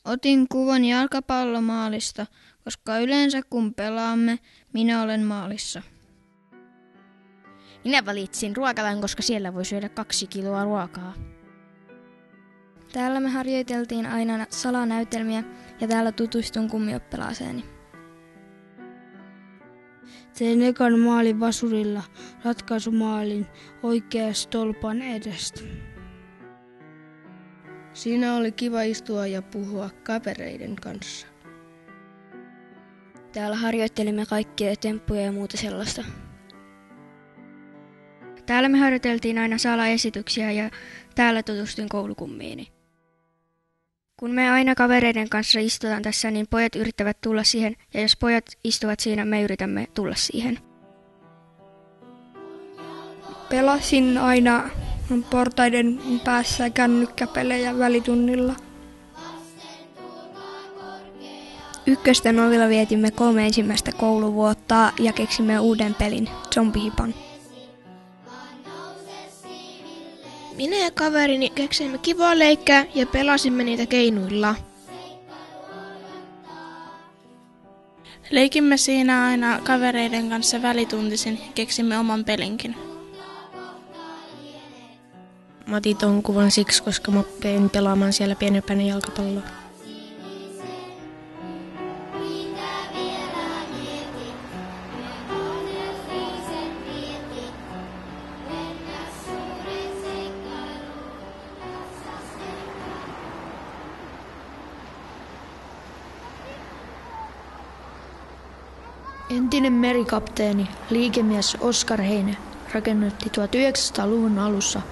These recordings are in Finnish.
Otin kuvan jalkapallomaalista, koska yleensä kun pelaamme, minä olen maalissa. Minä valitsin ruokalan, koska siellä voi syödä 2 kiloa ruokaa. Täällä me harjoiteltiin aina salanäytelmiä ja täällä tutustuin kummioppilaaseeni. Tein ekan maalin vasurilla, ratkaisumaalin oikea stolpan edestä. Siinä oli kiva istua ja puhua kavereiden kanssa. Täällä harjoittelimme kaikkia temppuja ja muuta sellaista. Täällä me harjoiteltiin aina salaesityksiä ja täällä tutustuin koulukummiini. Kun me aina kavereiden kanssa istutaan tässä, niin pojat yrittävät tulla siihen, ja jos pojat istuvat siinä, me yritämme tulla siihen. Pelasin aina portaiden päässä kännykkäpelejä välitunnilla. Ykkösten ovilla vietimme 3 ensimmäistä kouluvuotta ja keksimme uuden pelin, Zombihipan. Minä ja kaverini keksimme kivaa leikkää ja pelasimme niitä keinuilla. Leikimme siinä aina kavereiden kanssa välituntisin ja keksimme oman pelinkin. Mä otin ton kuvan siksi, koska mä opin pelaamaan siellä pienempänä jalkapalloa. Entinen merikapteeni, liikemies Oskar Heine, rakennutti 1900-luvun alussa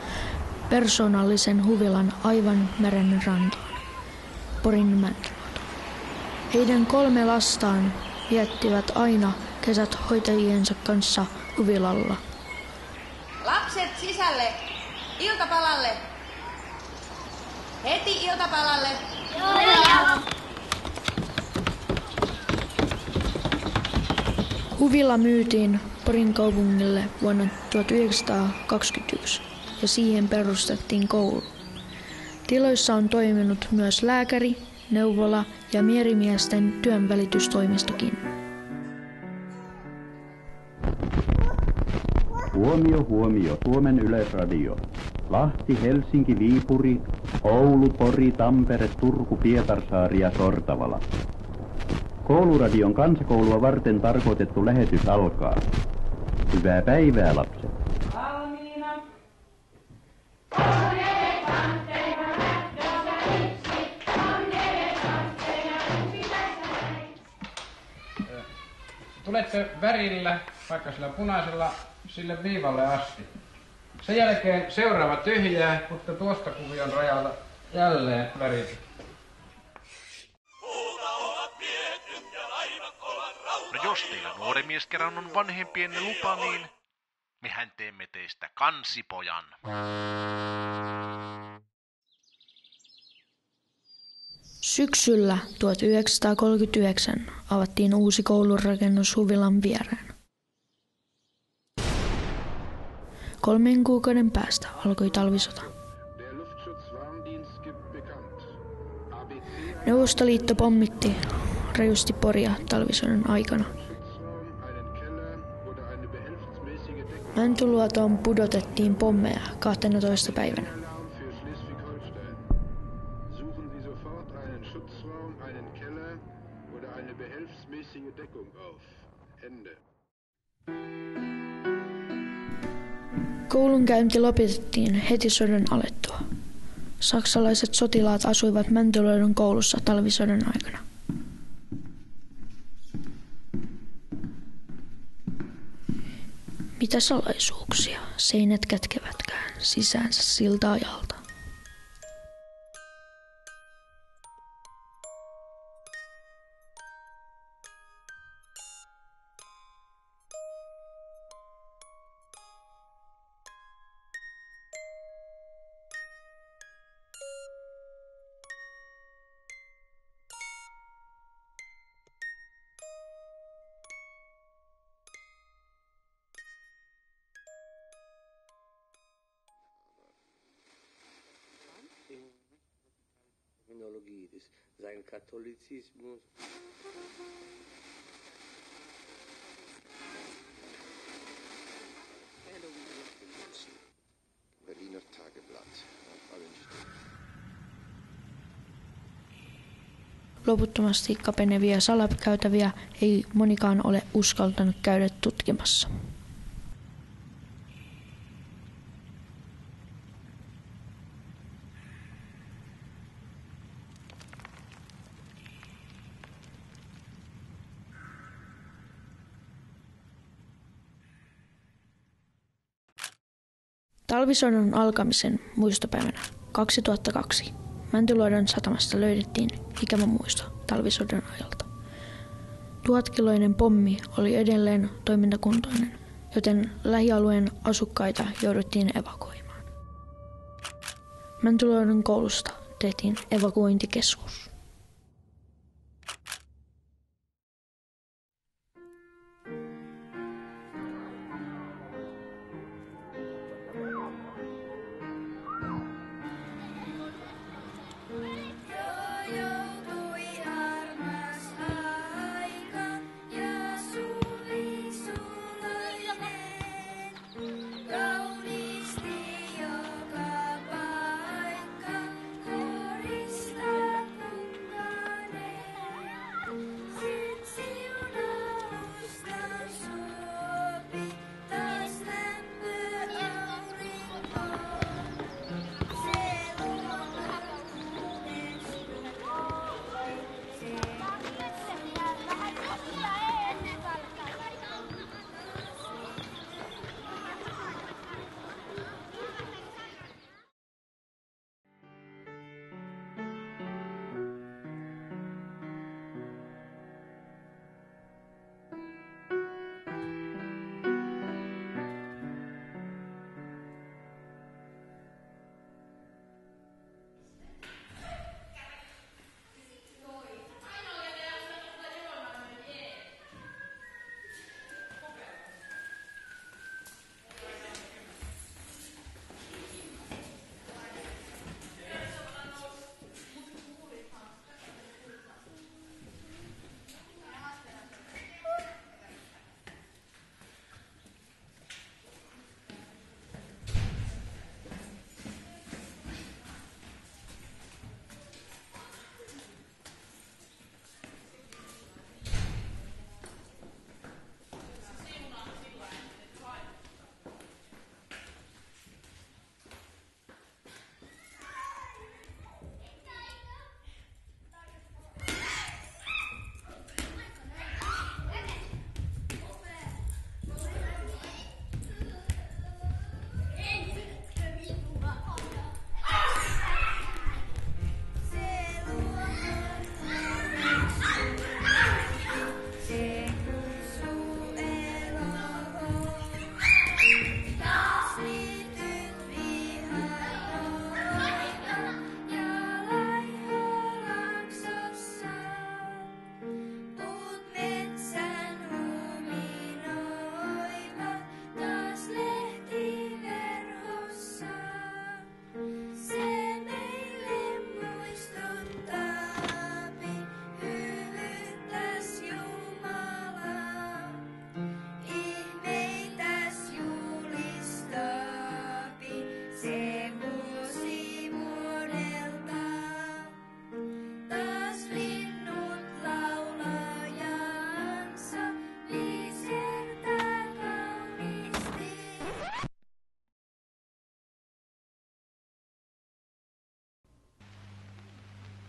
persoonallisen huvilan aivan meren rantaan, Porin Mäntyluoto. Heidän 3 lastaan viettivät aina kesät hoitajiensa kanssa huvilalla. Lapset sisälle! Iltapalalle! Heti iltapalalle! Joo. Huvila myytiin Porin kaupungille vuonna 1921 ja siihen perustettiin koulu. Tiloissa on toiminut myös lääkäri, neuvola ja merimiesten työnvälitystoimistokin. Huomio, huomio, Suomen Yleisradio. Lahti, Helsinki, Viipuri, Oulu, Pori, Tampere, Turku, Pietarsaari ja Sortavala. Kouluradion kansakoulua varten tarkoitettu lähetys alkaa. Hyvää päivää, lapset. Valmiina. Tulette värillä, vaikka sillä punaisella, sille viivalle asti. Sen jälkeen seuraava tyhjää, mutta tuosta kuvion rajalla jälleen värit. No jos teillä nuori mies kerran on vanhempienne lupa, niin mehän teemme teistä kansipojan. Syksyllä 1939 avattiin uusi koulurakennus huvilan viereen. 3 kuukauden päästä alkoi talvisota. Neuvostoliitto pommitti rajusti Poria talvisodan aikana. Mäntyluotoon pudotettiin pommeja 12 päivänä. Koulunkäynti lopetettiin heti sodan alettua. Saksalaiset sotilaat asuivat Mäntyluodon koulussa talvisodan aikana. Mitä salaisuuksia seinät kätkevätkään sisäänsä siltä ajalta? Terminologie, sein Katholizismus. Berliner Tageblatt. Loputtomasti kapenevia salakäytäviä ei monikaan ole uskaltanut käydä tutkimassa. Talvisodan alkamisen muistopäivänä 2002 Mäntyluodon satamasta löydettiin ikävä muisto talvisodan ajalta. 1000-kiloinen pommi oli edelleen toimintakuntoinen, joten lähialueen asukkaita jouduttiin evakuoimaan. Mäntyluodon koulusta tehtiin evakuointikeskus.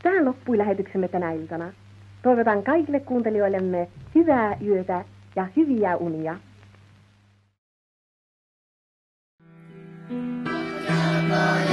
Tähän loppui lähetyksemme tänä iltana. Toivotan kaikille kuuntelijoillemme hyvää yötä ja hyviä unia. Bye.